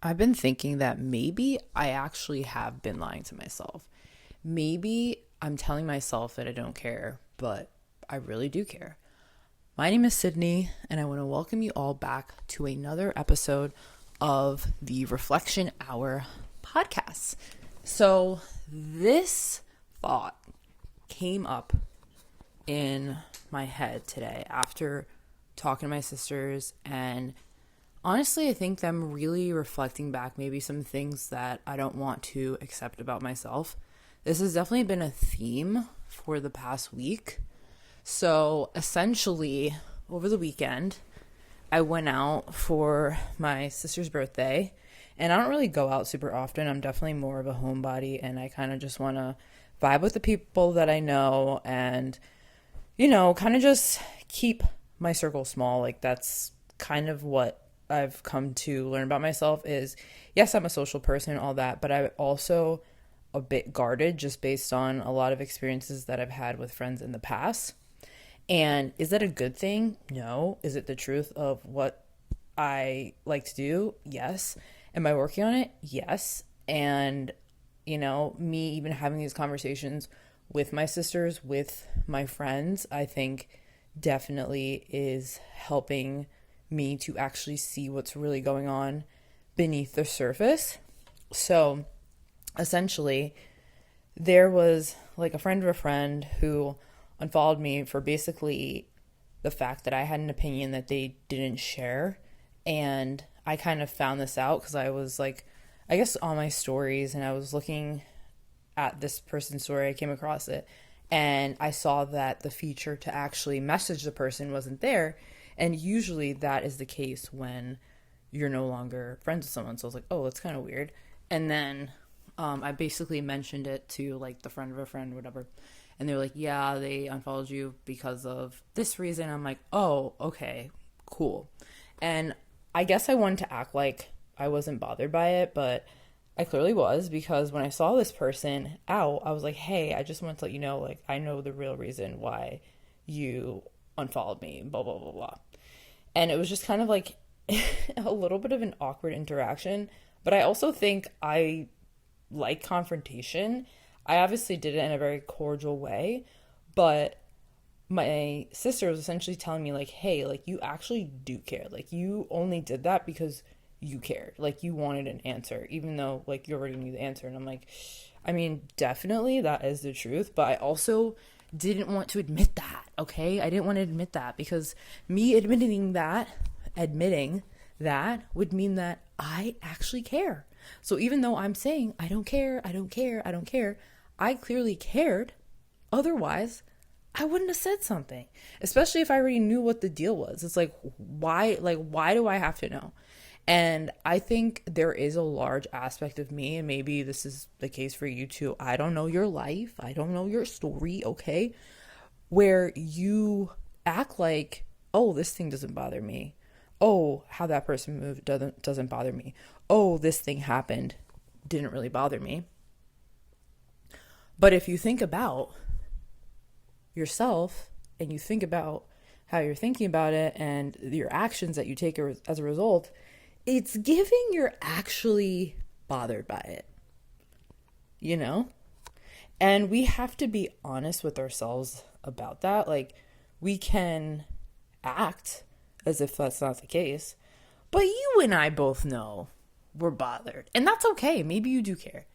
I've been thinking that maybe I actually have been lying to myself. Maybe I'm telling myself that I don't care, but I really do care. My name is Sydney, and I want to welcome you all back to another episode of the Reflection Hour podcast. So, this thought came up in my head today after talking to my sisters, and honestly, I think them really reflecting back maybe some things that I don't want to accept about myself. This has definitely been a theme for the past week. So essentially, over the weekend, I went out for my sister's birthday, and I don't really go out super often. I'm definitely more of a homebody, and I kind of just want to vibe with the people that I know and, kind of just keep my circle small. Like, that's kind of what I've come to learn about myself is, yes, I'm a social person and all that, but I'm also a bit guarded just based on a lot of experiences that I've had with friends in the past. And is that a good thing? No. Is it the truth of what I like to do? Yes. Am I working on it? Yes. And, me even having these conversations with my sisters, with my friends, I think definitely is helping me to actually see what's really going on beneath the surface. So essentially, there was like a friend of a friend who unfollowed me for basically the fact that I had an opinion that they didn't share. And I kind of found this out because I was like, I guess on my stories, and I was looking at this person's story. I came across it, and I saw that the feature to actually message the person wasn't there. And usually that is the case when you're no longer friends with someone. So I was like, oh, that's kind of weird. And then I basically mentioned it to like the friend of a friend, whatever. And they were like, yeah, they unfollowed you because of this reason. I'm like, oh, okay, cool. And I guess I wanted to act like I wasn't bothered by it, but I clearly was, because when I saw this person out, I was like, hey, I just want to let you know, like, I know the real reason why you unfollowed me, blah, blah, blah, blah. And it was just kind of like a little bit of an awkward interaction. But I also think I like confrontation. I obviously did it in a very cordial way, but my sister was essentially telling me, like, hey, like, you actually do care. Like, you only did that because you cared. Like, you wanted an answer, even though, like, you already knew the answer. And I'm like, I mean, definitely that is the truth, but I also didn't want to admit that, okay? I didn't want to admit that because me admitting that would mean that I actually care. So even though I'm saying I don't care, I don't care, I don't care, I clearly cared. Otherwise, I wouldn't have said something, especially if I already knew what the deal was. It's like, why do I have to know? And I think there is a large aspect of me, and maybe this is the case for you too. I don't know your life. I don't know your story, okay? Where you act like, oh, this thing doesn't bother me. Oh, how that person moved doesn't bother me. Oh, this thing happened didn't really bother me. But if you think about yourself and you think about how you're thinking about it and your actions that you take as a result, it's giving you're actually bothered by it, you know? And we have to be honest with ourselves about that. Like, we can act as if that's not the case, but you and I both know we're bothered. And that's okay. Maybe you do care.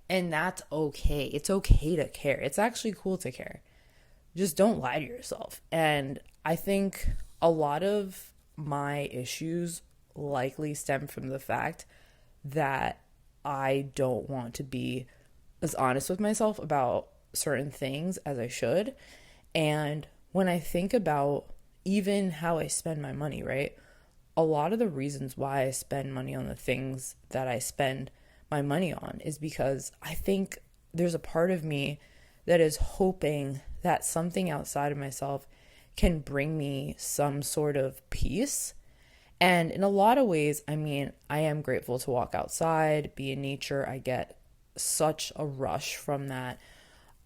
And that's okay. It's okay to care. It's actually cool to care. Just don't lie to yourself. And I think a lot of my issues likely stem from the fact that I don't want to be as honest with myself about certain things as I should. And when I think about even how I spend my money, right? A lot of the reasons why I spend money on the things that I spend my money on is because I think there's a part of me that is hoping that something outside of myself can bring me some sort of peace. And in a lot of ways, I mean, I am grateful to walk outside, be in nature. I get such a rush from that.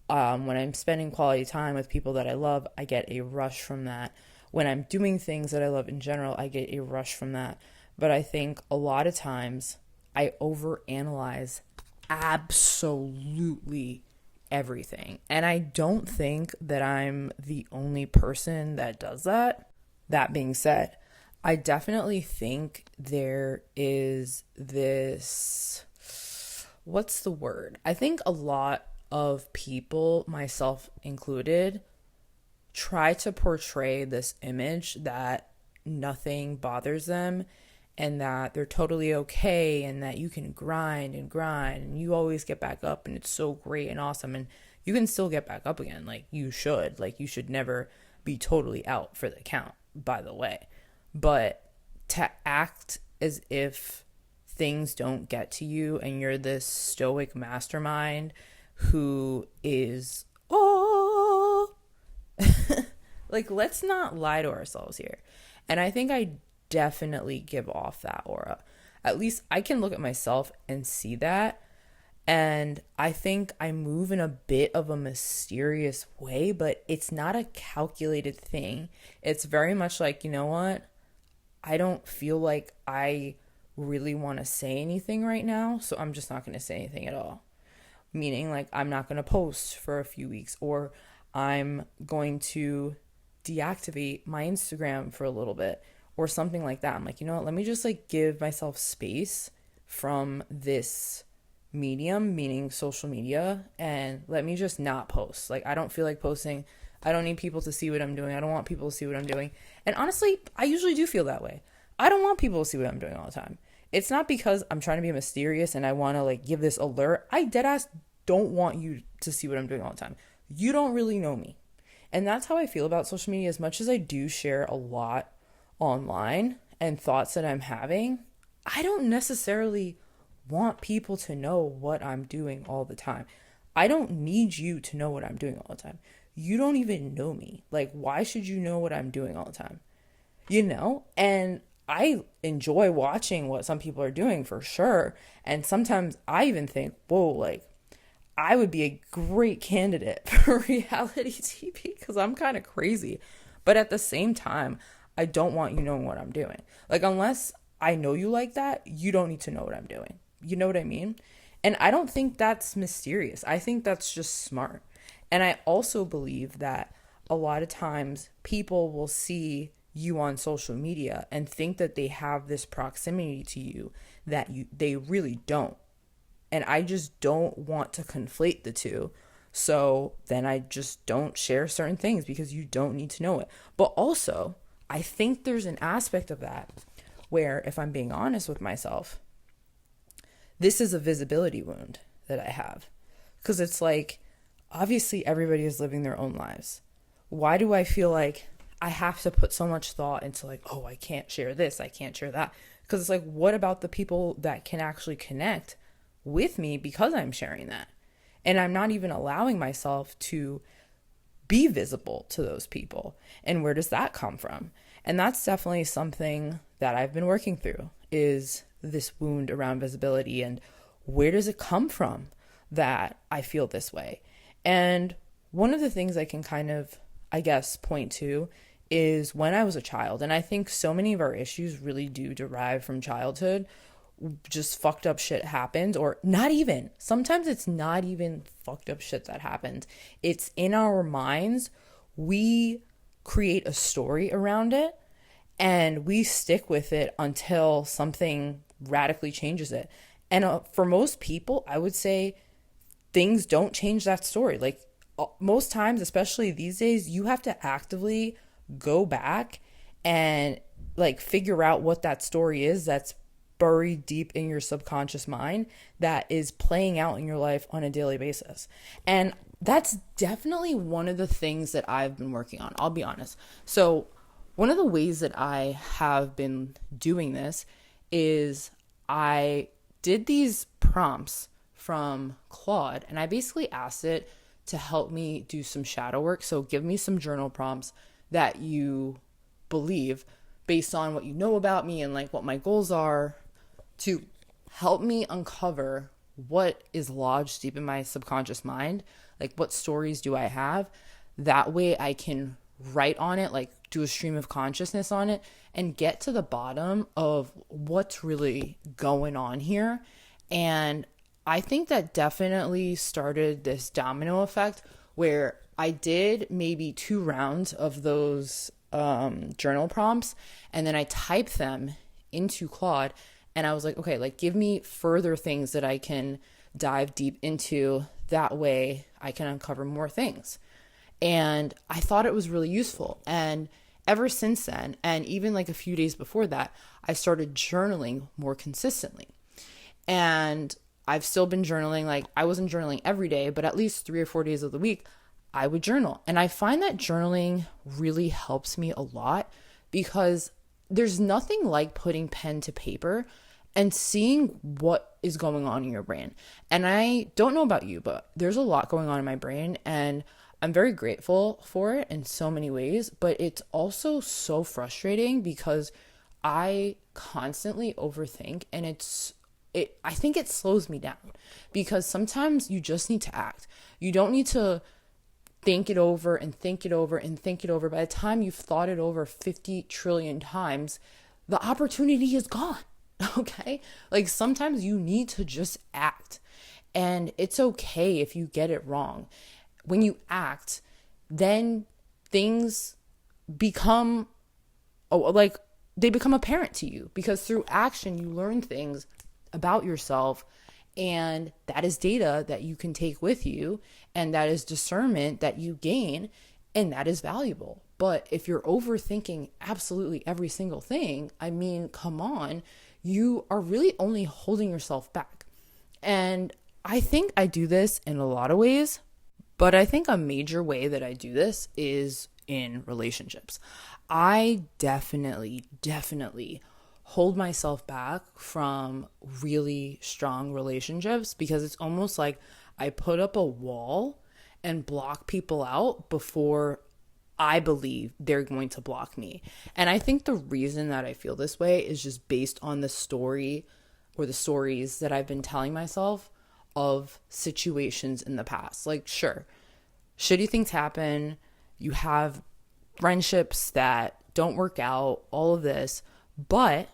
When I'm spending quality time with people that I love, I get a rush from that. When I'm doing things that I love in general, I get a rush from that. But I think a lot of times I overanalyze absolutely everything. And I don't think that I'm the only person that does that. That being said, I definitely think there is this, what's the word? I think a lot of people, myself included, try to portray this image that nothing bothers them and that they're totally okay and that you can grind and you always get back up and it's so great and awesome and you can still get back up again. Like you should never be totally out for the count, by the way. But to act as if things don't get to you and you're this stoic mastermind who is, like, let's not lie to ourselves here. And I think I definitely give off that aura. At least I can look at myself and see that. And I think I move in a bit of a mysterious way, but it's not a calculated thing. It's very much like, you know what? I don't feel like I really want to say anything right now, so I'm just not going to say anything at all. Meaning, like, I'm not going to post for a few weeks, or I'm going to deactivate my Instagram for a little bit or something like that. I'm like, you know what, let me just like give myself space from this medium, meaning social media, and let me just not post. Like, I don't feel like posting. I don't need people to see what I'm doing. I don't want people to see what I'm doing. And honestly, I usually do feel that way. I don't want people to see what I'm doing all the time. It's not because I'm trying to be mysterious and I want to like give this alert. I deadass don't want you to see what I'm doing all the time. You don't really know me. And that's how I feel about social media. As much as I do share a lot online and thoughts that I'm having, I don't necessarily want people to know what I'm doing all the time. I don't need you to know what I'm doing all the time. You don't even know me. Like, why should you know what I'm doing all the time? You know? And I enjoy watching what some people are doing for sure. And sometimes I even think, whoa, like, I would be a great candidate for reality TV because I'm kind of crazy. But at the same time, I don't want you knowing what I'm doing. Like, unless I know you like that, you don't need to know what I'm doing. You know what I mean? And I don't think that's mysterious. I think that's just smart. And I also believe that a lot of times people will see you on social media and think that they have this proximity to you that they really don't. And I just don't want to conflate the two. So then I just don't share certain things because you don't need to know it. But also, I think there's an aspect of that where, if I'm being honest with myself, this is a visibility wound that I have. Because it's like, obviously everybody is living their own lives. Why do I feel like I have to put so much thought into like, oh, I can't share this, I can't share that? Because it's like, what about the people that can actually connect with me because I'm sharing that? And I'm not even allowing myself to be visible to those people. And where does that come from? And that's definitely something that I've been working through, is this wound around visibility, and where does it come from that I feel this way? And one of the things I can kind of, I guess, point to is when I was a child. And I think so many of our issues really do derive from childhood. Just fucked up shit happened, or not even. Sometimes it's not even fucked up shit that happened. It's in our minds. We create a story around it and we stick with it until something radically changes it. And for most people, I would say things don't change that story. Like most times, especially these days, you have to actively go back and like figure out what that story is that's buried deep in your subconscious mind that is playing out in your life on a daily basis. And that's definitely one of the things that I've been working on, I'll be honest. So one of the ways that I have been doing this is I did these prompts from Claude, and I basically asked it to help me do some shadow work. So give me some journal prompts that you believe based on what you know about me and like what my goals are, to help me uncover what is lodged deep in my subconscious mind. Like, what stories do I have? That way I can write on it, like do a stream of consciousness on it, and get to the bottom of what's really going on here. And I think that definitely started this domino effect where I did maybe 2 rounds of those journal prompts, and then I typed them into Claude, and I was like, okay, like give me further things that I can dive deep into. That way I can uncover more things. And I thought it was really useful. And ever since then, and even like a few days before that, I started journaling more consistently. And I've still been journaling. Like I wasn't journaling every day, but at least 3 or 4 days of the week, I would journal. And I find that journaling really helps me a lot because there's nothing like putting pen to paper and seeing what is going on in your brain. And I don't know about you, but there's a lot going on in my brain, and I'm very grateful for it in so many ways, but it's also so frustrating because I constantly overthink, and I think it slows me down because sometimes you just need to act. You don't need to think it over and think it over and think it over. By the time you've thought it over 50 trillion times, the opportunity is gone. Okay? Like sometimes you need to just act. And it's okay if you get it wrong. When you act, then things become they become apparent to you, because through action you learn things about yourself, and that is data that you can take with you, and that is discernment that you gain, and that is valuable. But if you're overthinking absolutely every single thing, I mean, come on, you are really only holding yourself back. And I think I do this in a lot of ways, but I think a major way that I do this is in relationships. I definitely hold myself back from really strong relationships because it's almost like I put up a wall and block people out before I believe they're going to block me. And I think the reason that I feel this way is just based on the story or the stories that I've been telling myself of situations in the past. Like, sure, shitty things happen. You have friendships that don't work out, all of this. But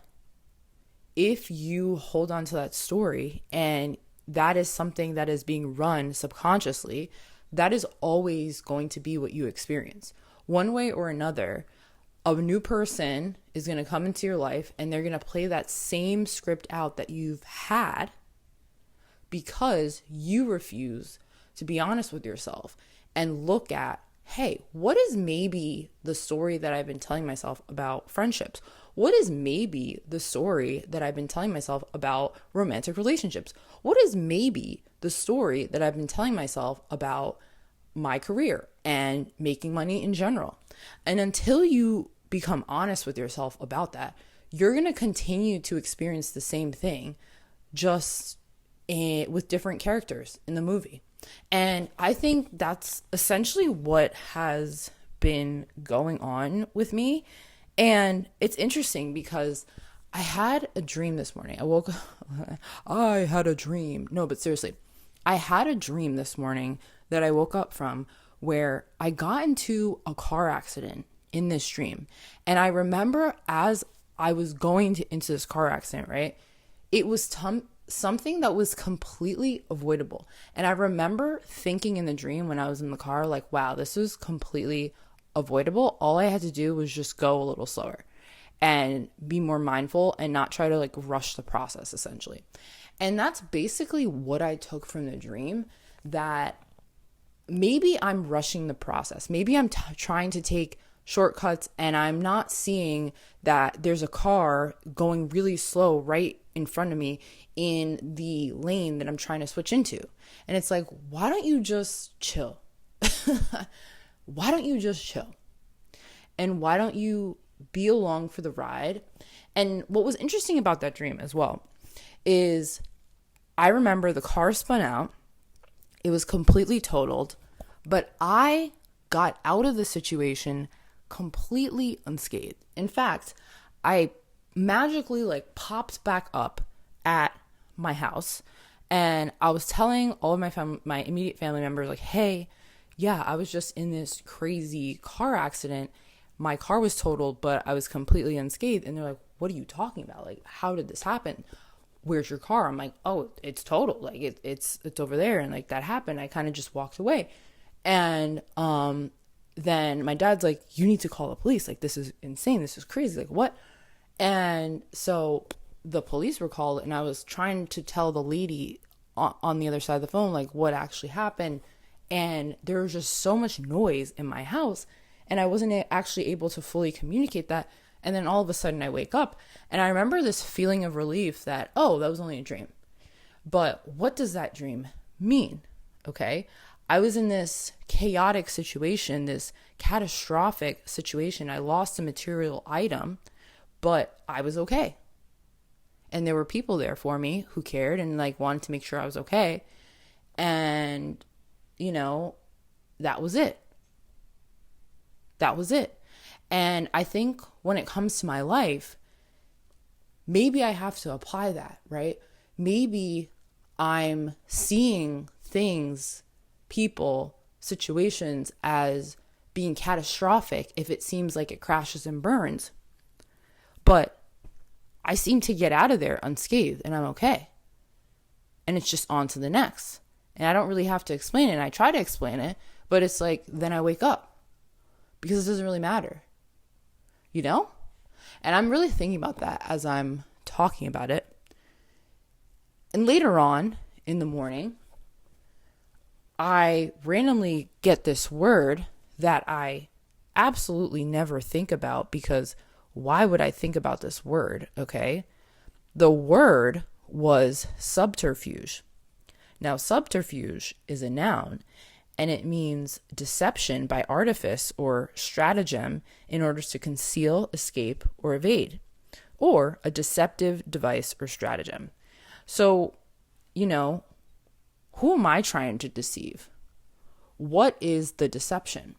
if you hold on to that story and that is something that is being run subconsciously, that is always going to be what you experience. One way or another, a new person is going to come into your life and they're going to play that same script out that you've had because you refuse to be honest with yourself and look at, hey, what is maybe the story that I've been telling myself about friendships? What is maybe the story that I've been telling myself about romantic relationships? What is maybe the story that I've been telling myself about my career and making money in general? And until you become honest with yourself about that, you're going to continue to experience the same thing, just with different characters in the movie. And I think that's essentially what has been going on with me. And it's interesting because I had a dream this morning. I had a dream. No, but seriously, I had a dream this morning that I woke up from where I got into a car accident in this dream. And I remember as I was going into this car accident, right? It was something that was completely avoidable. And I remember thinking in the dream when I was in the car, like, wow, this was completely avoidable. All I had to do was just go a little slower and be more mindful and not try to like rush the process, essentially. And that's basically what I took from the dream, that maybe I'm rushing the process. Maybe I'm trying to take shortcuts and I'm not seeing that there's a car going really slow right in front of me in the lane that I'm trying to switch into. And it's like, why don't you just chill? Why don't you just chill? And why don't you be along for the ride? And what was interesting about that dream as well is I remember the car spun out. It was completely totaled, but I got out of the situation completely unscathed. In fact, I magically like popped back up at my house, and I was telling all of my immediate family members, like, hey, yeah, I was just in this crazy car accident. My car was totaled, but I was completely unscathed. And they're like, what are you talking about? Like, how did this happen? Where's your car? I'm like, oh, it's totaled. Like it's over there. And like that happened. I kind of just walked away. And then my dad's like, you need to call the police. Like, this is insane. This is crazy. Like, what? And so the police were called, and I was trying to tell the lady on the other side of the phone, like, what actually happened. And there was just so much noise in my house, and I wasn't actually able to fully communicate that. And then all of a sudden I wake up, and I remember this feeling of relief that, oh, that was only a dream. But what does that dream mean? Okay. I was in this chaotic situation, this catastrophic situation. I lost a material item, but I was okay. And there were people there for me who cared and like wanted to make sure I was okay. And, you know, that was it. That was it. And I think when it comes to my life, maybe I have to apply that, right? Maybe I'm seeing things, people, situations as being catastrophic if it seems like it crashes and burns. But I seem to get out of there unscathed and I'm okay. And it's just on to the next. And I don't really have to explain it. And I try to explain it, but it's like, then I wake up because it doesn't really matter, you know? And I'm really thinking about that as I'm talking about it. And later on in the morning, I randomly get this word that I absolutely never think about, because why would I think about this word? Okay. The word was subterfuge. Now, subterfuge is a noun, and it means deception by artifice or stratagem in order to conceal, escape, or evade, or a deceptive device or stratagem. So, you know, who am I trying to deceive? What is the deception?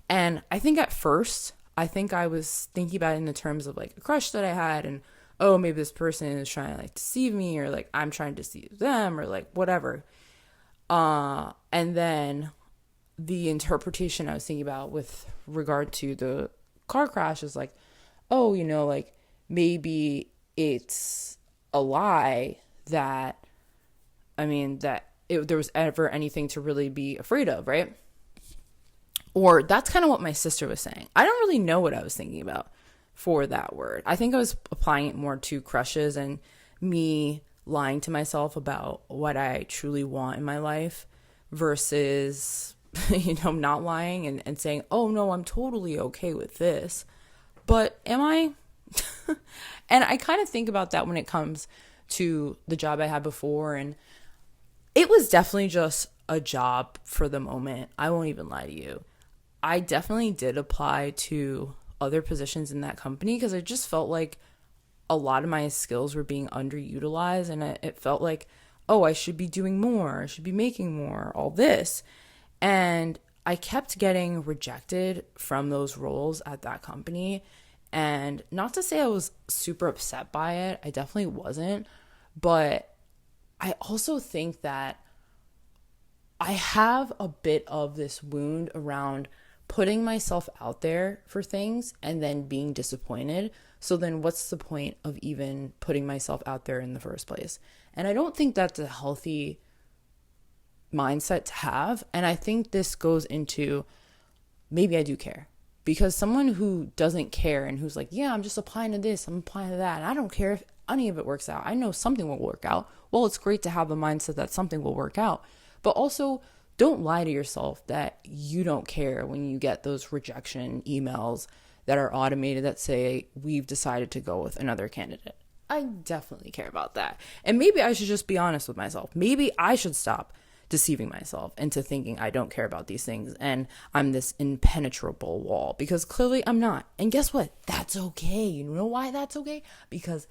And I think at first, I was thinking about it in the terms of like a crush that I had, and oh, maybe this person is trying to like deceive me, or like I'm trying to deceive them, or like whatever. And then the interpretation I was thinking about with regard to the car crash is like, oh, you know, like maybe it's a lie that, there was ever anything to really be afraid of, right? Or that's kind of what my sister was saying. I don't really know what I was thinking about for that word. I think I was applying it more to crushes and me lying to myself about what I truly want in my life versus, not lying and saying, oh no, I'm totally okay with this. But am I? And I kind of think about that when it comes to the job I had before. And it was definitely just a job for the moment. I won't even lie to you. I definitely did apply to other positions in that company because I just felt like a lot of my skills were being underutilized, and it felt like, oh, I should be doing more, I should be making more, all this. And I kept getting rejected from those roles at that company. And not to say I was super upset by it, I definitely wasn't. But I also think that I have a bit of this wound around putting myself out there for things and then being disappointed. So then what's the point of even putting myself out there in the first place? And I don't think that's a healthy mindset to have. And I think this goes into maybe I do care. Because someone who doesn't care and who's like, yeah, I'm just applying to this, I'm applying to that, and I don't care if any of it works out. I know something will work out. Well, it's great to have the mindset that something will work out. But also, don't lie to yourself that you don't care when you get those rejection emails that are automated that say, we've decided to go with another candidate. I definitely care about that. And maybe I should just be honest with myself. Maybe I should stop deceiving myself into thinking I don't care about these things and I'm this impenetrable wall, because clearly I'm not. And guess what? That's okay. You know why that's okay? Because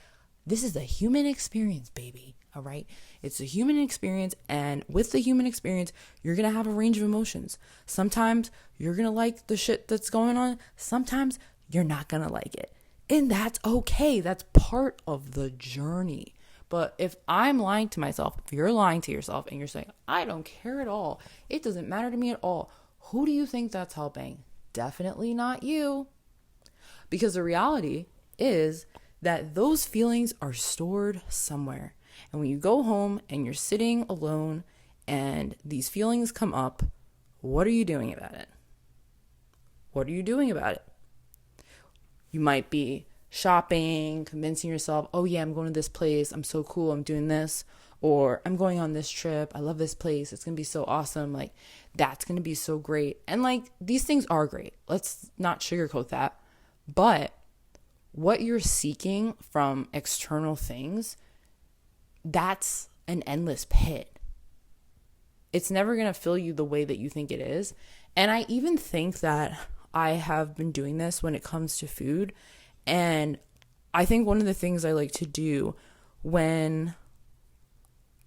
this is a human experience, baby. All right. It's a human experience. And with the human experience, you're going to have a range of emotions. Sometimes you're going to like the shit that's going on. Sometimes you're not going to like it. And that's okay. That's part of the journey. But if I'm lying to myself, if you're lying to yourself and you're saying, I don't care at all, it doesn't matter to me at all, Who do you think that's helping? Definitely not you. Because the reality is that those feelings are stored somewhere. And when you go home and you're sitting alone and these feelings come up, what are you doing about it? What are you doing about it? You might be shopping, convincing yourself, oh yeah, I'm going to this place. I'm so cool. I'm doing this. Or I'm going on this trip. I love this place. It's going to be so awesome. Like, that's going to be so great. And like, these things are great. Let's not sugarcoat that. But what you're seeking from external things, that's an endless pit. It's never going to fill you the way that you think it is. And I even think that I have been doing this when it comes to food. And I think one of the things I like to do when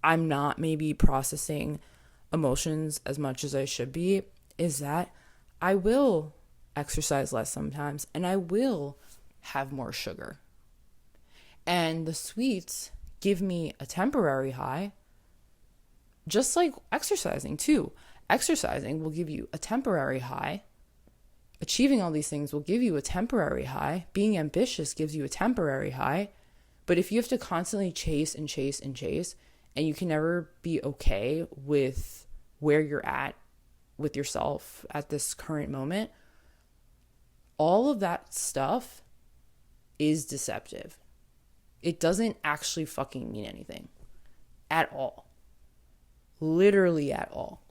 I'm not maybe processing emotions as much as I should be is that I will exercise less sometimes and I will have more sugar. And the sweets give me a temporary high, just like exercising too. Exercising will give you a temporary high. Achieving all these things will give you a temporary high. Being ambitious gives you a temporary high. But if you have to constantly chase and chase and chase, and you can never be okay with where you're at with yourself at this current moment, all of that stuff is deceptive. It doesn't actually fucking mean anything at all. Literally at all.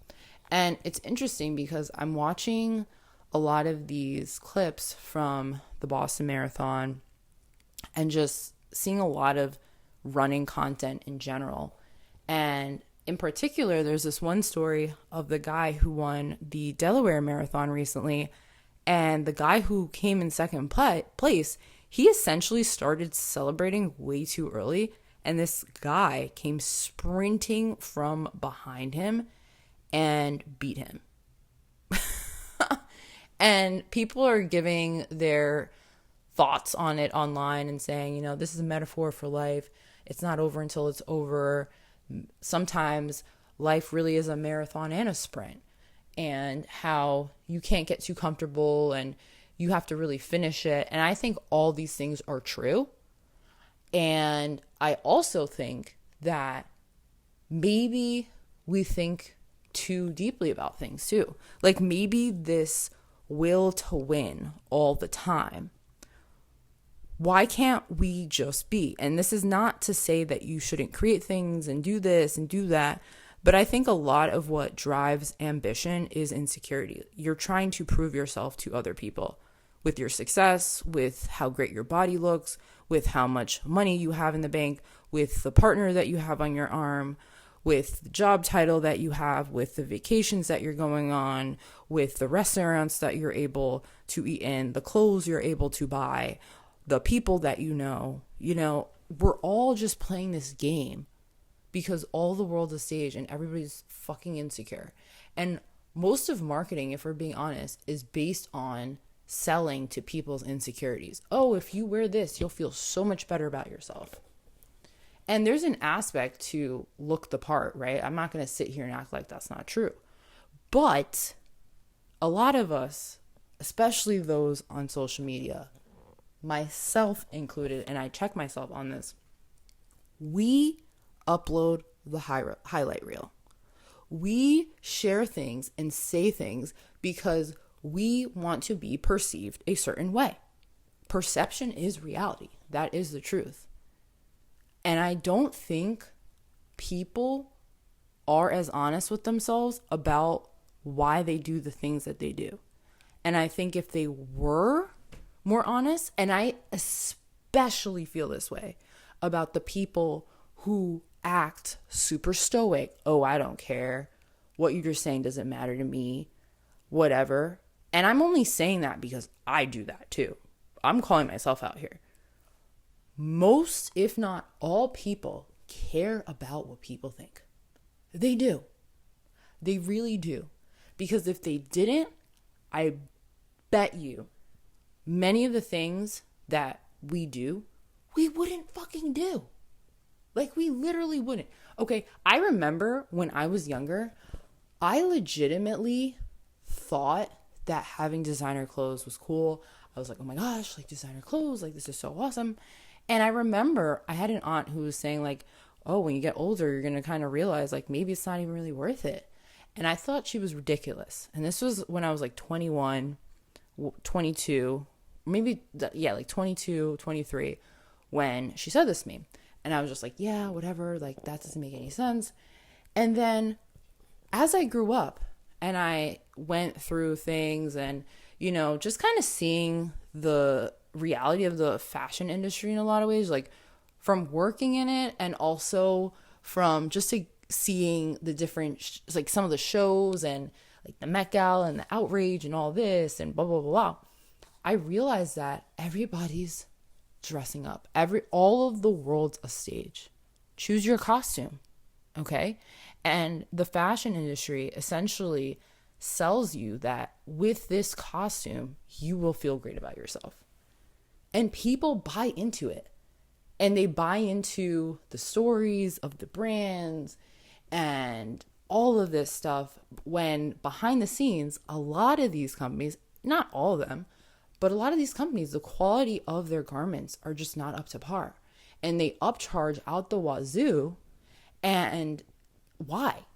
And it's interesting because I'm watching a lot of these clips from the Boston Marathon and just seeing a lot of running content in general. And in particular, there's this one story of the guy who won the Delaware Marathon recently. And the guy who came in second place, he essentially started celebrating way too early. And this guy came sprinting from behind him and beat him. And people are giving their thoughts on it online and saying, you know, this is a metaphor for life. It's not over until it's over. Sometimes life really is a marathon and a sprint, and how you can't get too comfortable and you have to really finish it. And I think all these things are true. And I also think that maybe we think too deeply about things too. Like maybe this will to win all the time. Why can't we just be? And this is not to say that you shouldn't create things and do this and do that, but I think a lot of what drives ambition is insecurity. You're trying to prove yourself to other people with your success, with how great your body looks, with how much money you have in the bank, with the partner that you have on your arm, with the job title that you have, with the vacations that you're going on, with the restaurants that you're able to eat in, the clothes you're able to buy, the people that you know, we're all just playing this game because all the world's a stage and everybody's fucking insecure. And most of marketing, if we're being honest, is based on selling to people's insecurities. Oh, if you wear this, you'll feel so much better about yourself. And there's an aspect to look the part, right? I'm not going to sit here and act like that's not true. But a lot of us, especially those on social media, myself included, and I check myself on this, we upload the highlight reel. We share things and say things because we want to be perceived a certain way. Perception is reality. That is the truth. And I don't think people are as honest with themselves about why they do the things that they do. And I think if they were more honest, and I especially feel this way about the people who act super stoic. Oh, I don't care. What you're saying doesn't matter to me. Whatever. And I'm only saying that because I do that too. I'm calling myself out here. Most, if not all people, care about what people think. They do. They really do. Because if they didn't, I bet you many of the things that we do, we wouldn't fucking do. Like, we literally wouldn't. Okay, I remember when I was younger, I legitimately thought that having designer clothes was cool. I was like, oh my gosh, like designer clothes, like this is so awesome. And I remember I had an aunt who was saying like, oh, when you get older, you're going to kind of realize like maybe it's not even really worth it. And I thought she was ridiculous. And this was when I was like 21, 22, maybe, yeah, like 22, 23, when she said this to me. And I was just like, yeah, whatever, like that doesn't make any sense. And then as I grew up and I went through things and, you know, just kind of seeing the reality of the fashion industry in a lot of ways, like from working in it and also from just seeing the different, like some of the shows and like the Met Gala and the outrage and all this and blah, blah, blah, blah. I realized that everybody's dressing up. All of the world's a stage. Choose your costume, okay? And the fashion industry essentially sells you that with this costume, you will feel great about yourself. And people buy into it. And they buy into the stories of the brands and all of this stuff when behind the scenes, a lot of these companies, not all of them, but a lot of these companies, the quality of their garments are just not up to par. And they upcharge out the wazoo. And why?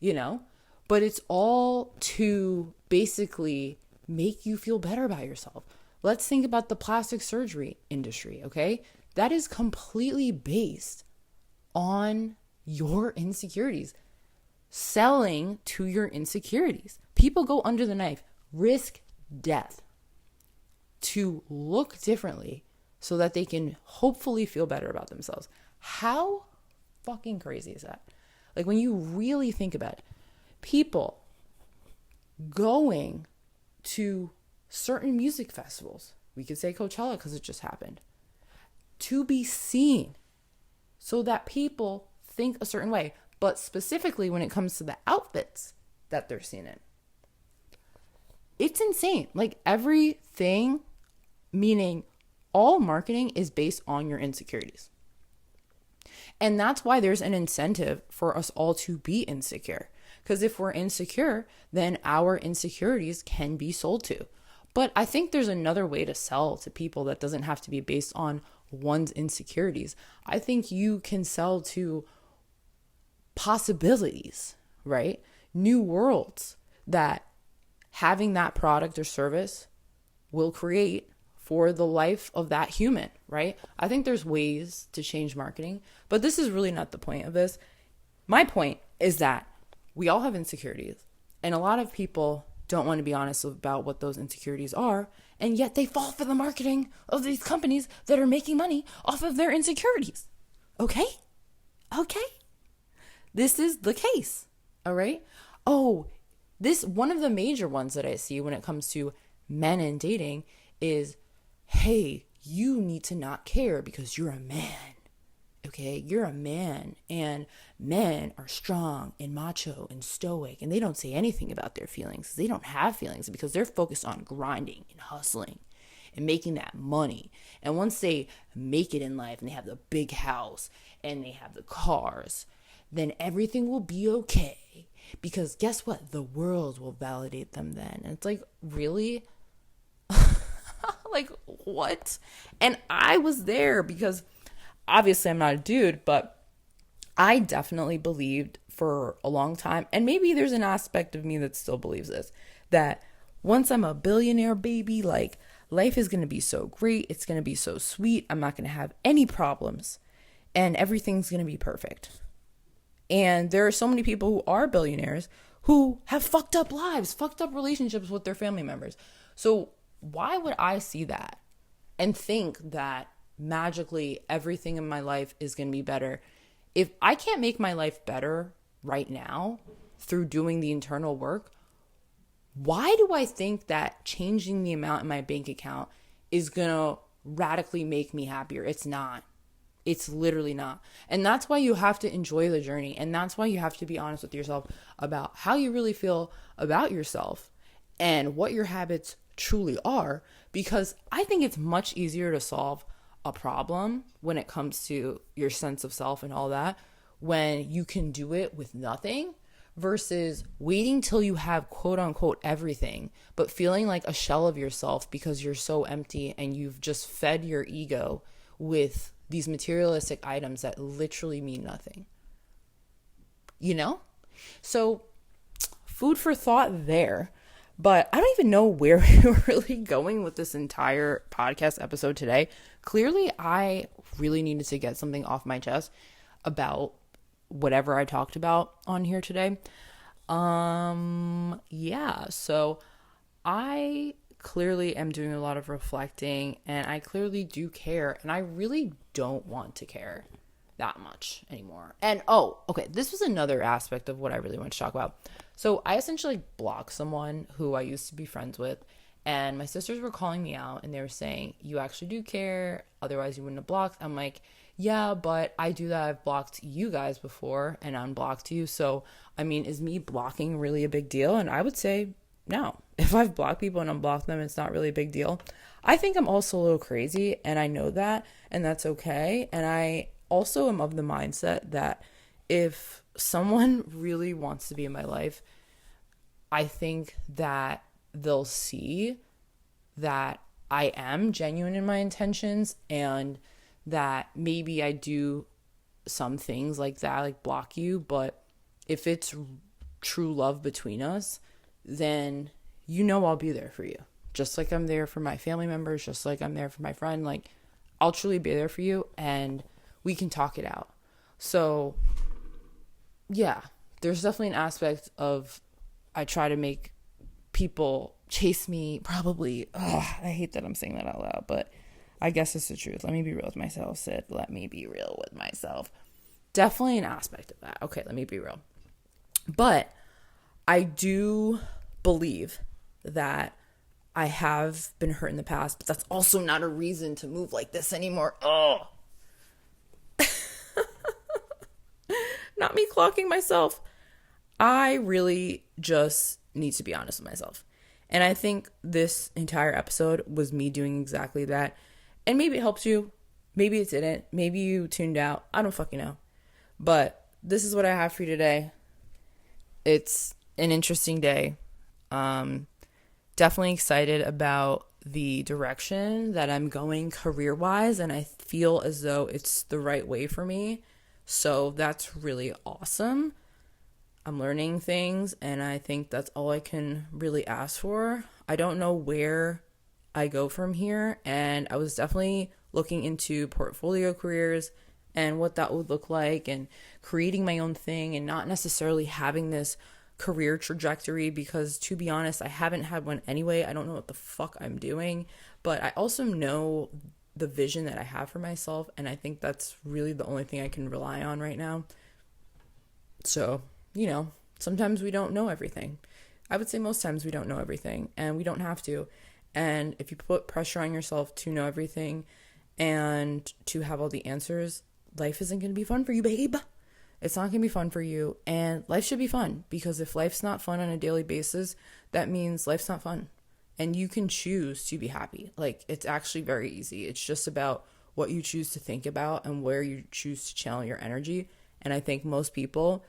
You know? But it's all to basically make you feel better about yourself. Let's think about the plastic surgery industry, okay? That is completely based on your insecurities. Selling to your insecurities. People go under the knife, risk death to look differently so that they can hopefully feel better about themselves. How fucking crazy is that? Like when you really think about it, people going to certain music festivals, we could say Coachella because it just happened, to be seen so that people think a certain way, but specifically when it comes to the outfits that they're seen in. It's insane. Like everything, meaning all marketing is based on your insecurities. And that's why there's an incentive for us all to be insecure. Because if we're insecure, then our insecurities can be sold to. But I think there's another way to sell to people that doesn't have to be based on one's insecurities. I think you can sell to possibilities, right? New worlds that having that product or service will create for the life of that human, right? I think there's ways to change marketing, but this is really not the point of this. My point is that we all have insecurities, and a lot of people don't want to be honest about what those insecurities are, and yet they fall for the marketing of these companies that are making money off of their insecurities. Okay? This is the case, all right? Oh, this one of the major ones that I see when it comes to men and dating is, hey, you need to not care because you're a man. Okay, you're a man, and men are strong and macho and stoic, and they don't say anything about their feelings. They don't have feelings because they're focused on grinding and hustling and making that money. And once they make it in life and they have the big house and they have the cars, then everything will be okay. Because guess what? The world will validate them then. And it's like, really? Like, what? And I was there because obviously I'm not a dude, but I definitely believed for a long time, and maybe there's an aspect of me that still believes this, that once I'm a billionaire, baby, like life is going to be so great. It's going to be so sweet. I'm not going to have any problems and everything's going to be perfect. And there are so many people who are billionaires who have fucked up lives, fucked up relationships with their family members. So why would I see that and think that magically everything in my life is going to be better? If I can't make my life better right now through doing the internal work, why do I think that changing the amount in my bank account is going to radically make me happier? It's not. It's literally not. And that's why you have to enjoy the journey. And that's why you have to be honest with yourself about how you really feel about yourself and what your habits truly are. Because I think it's much easier to solve a problem when it comes to your sense of self and all that when you can do it with nothing versus waiting till you have quote unquote everything, but feeling like a shell of yourself because you're so empty and you've just fed your ego with these materialistic items that literally mean nothing. You know? So, food for thought there. But I don't even know where we're really going with this entire podcast episode today. Clearly, I really needed to get something off my chest about whatever I talked about on here today. Yeah, so I clearly am doing a lot of reflecting and I clearly do care and I really don't want to care that much anymore. And okay, this was another aspect of what I really want to talk about. So I essentially blocked someone who I used to be friends with, and my sisters were calling me out and they were saying, you actually do care, otherwise you wouldn't have blocked. I'm like, yeah, but I do that. I've blocked you guys before and unblocked you. So, I mean, is me blocking really a big deal? And I would say no. If I've blocked people and unblocked them, it's not really a big deal. I think I'm also a little crazy and I know that, and that's okay. And I also am of the mindset that if someone really wants to be in my life, I think that they'll see that I am genuine in my intentions and that maybe I do some things like that, like block you. But if it's true love between us, then you know I'll be there for you. Just like I'm there for my family members, just like I'm there for my friend. Like, I'll truly be there for you and we can talk it out. So, yeah, there's definitely an aspect of I try to make people chase me, probably. I hate that I'm saying that out loud, but I guess it's the truth. Let me be real with myself, Sid. Let me be real with myself. Definitely an aspect of that. Okay, let me be real. But I do believe that I have been hurt in the past, but that's also not a reason to move like this anymore. Not me clocking myself. I really just need to be honest with myself. And I think this entire episode was me doing exactly that. And maybe it helped you. Maybe it didn't. Maybe you tuned out. I don't fucking know. But this is what I have for you today. It's an interesting day. Definitely excited about the direction that I'm going career-wise. And I feel as though it's the right way for me. So that's really awesome. I'm learning things, and I think that's all I can really ask for. I don't know where I go from here, and I was definitely looking into portfolio careers and what that would look like and creating my own thing and not necessarily having this career trajectory because, to be honest, I haven't had one anyway. I don't know what the fuck I'm doing, but I also know the vision that I have for myself, and I think that's really the only thing I can rely on right now. So, sometimes we don't know everything. I would say most times we don't know everything, and we don't have to. And if you put pressure on yourself to know everything and to have all the answers, life isn't going to be fun for you, babe. It's not going to be fun for you, and life should be fun, because if life's not fun on a daily basis, that means life's not fun. And you can choose to be happy. Like, it's actually very easy. It's just about what you choose to think about and where you choose to channel your energy. And I think most people,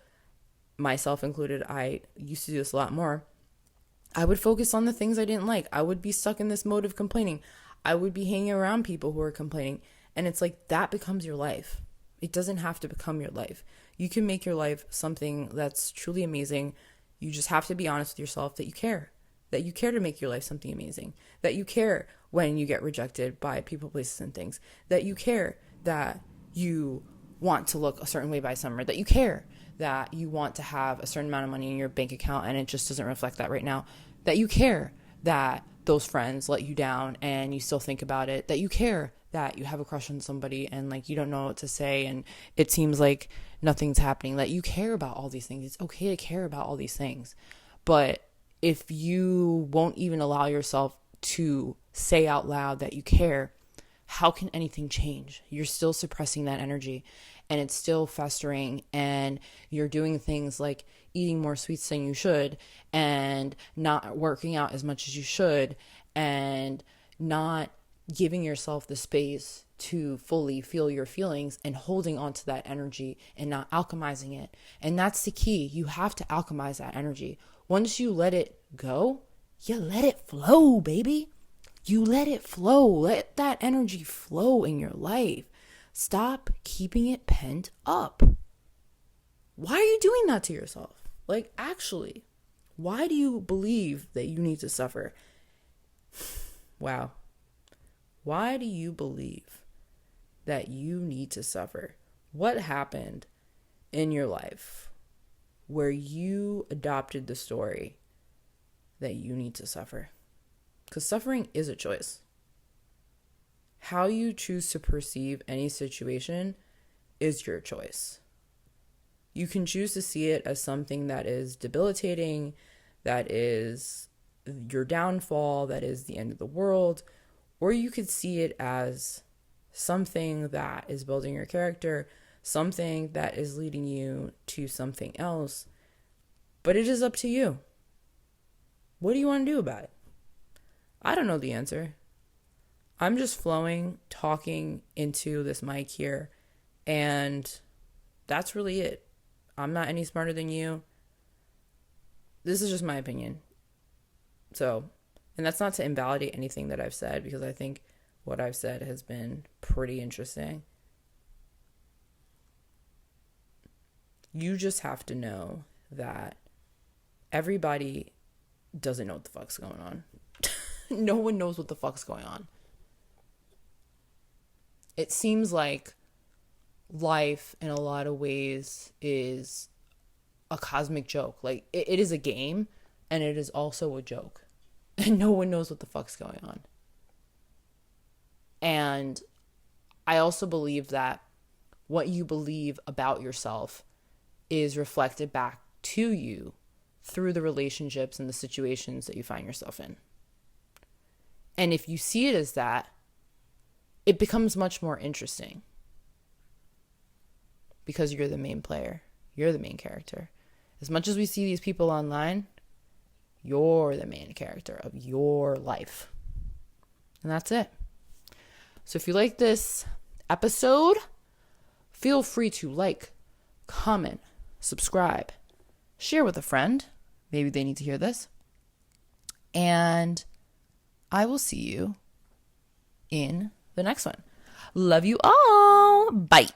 myself included, I used to do this a lot more. I would focus on the things I didn't like. I would be stuck in this mode of complaining. I would be hanging around people who are complaining. And it's like, that becomes your life. It doesn't have to become your life. You can make your life something that's truly amazing. You just have to be honest with yourself that you care. That you care to make your life something amazing. That you care when you get rejected by people, places, and things. That you care that you want to look a certain way by summer. That you care that you want to have a certain amount of money in your bank account and it just doesn't reflect that right now. That you care that those friends let you down and you still think about it. That you care that you have a crush on somebody and like you don't know what to say and it seems like nothing's happening. That you care about all these things. It's okay to care about all these things. But if you won't even allow yourself to say out loud that you care, how can anything change? You're still suppressing that energy and it's still festering, and you're doing things like eating more sweets than you should and not working out as much as you should and not giving yourself the space to fully feel your feelings and holding on to that energy and not alchemizing it. And that's the key. You have to alchemize that energy. Once you let it go, you let it flow, baby. You let it flow. Let that energy flow in your life. Stop keeping it pent up. Why are you doing that to yourself? Like, actually, why do you believe that you need to suffer? Wow. Why do you believe that you need to suffer? What happened in your life where you adopted the story that you need to suffer? Because suffering is a choice. How you choose to perceive any situation is your choice. You can choose to see it as something that is debilitating, that is your downfall, that is the end of the world, or you could see it as something that is building your character, something that is leading you to something else. But it is up to you. What do you want to do about it? I don't know the answer. I'm just flowing, talking into this mic here, and that's really it. I'm not any smarter than you. This is just my opinion. So, and that's not to invalidate anything that I've said, because I think what I've said has been pretty interesting. You just have to know that everybody doesn't know what the fuck's going on. No one knows what the fuck's going on. It seems like life in a lot of ways is a cosmic joke. Like, it is a game, and it is also a joke. And no one knows what the fuck's going on. And I also believe that what you believe about yourself is reflected back to you through the relationships and the situations that you find yourself in. And if you see it as that, it becomes much more interesting. Because you're the main player. You're the main character. As much as we see these people online, you're the main character of your life. And that's it. So if you like this episode, feel free to like, comment, subscribe, share with a friend. Maybe they need to hear this. And I will see you in the next one. Love you all. Bye.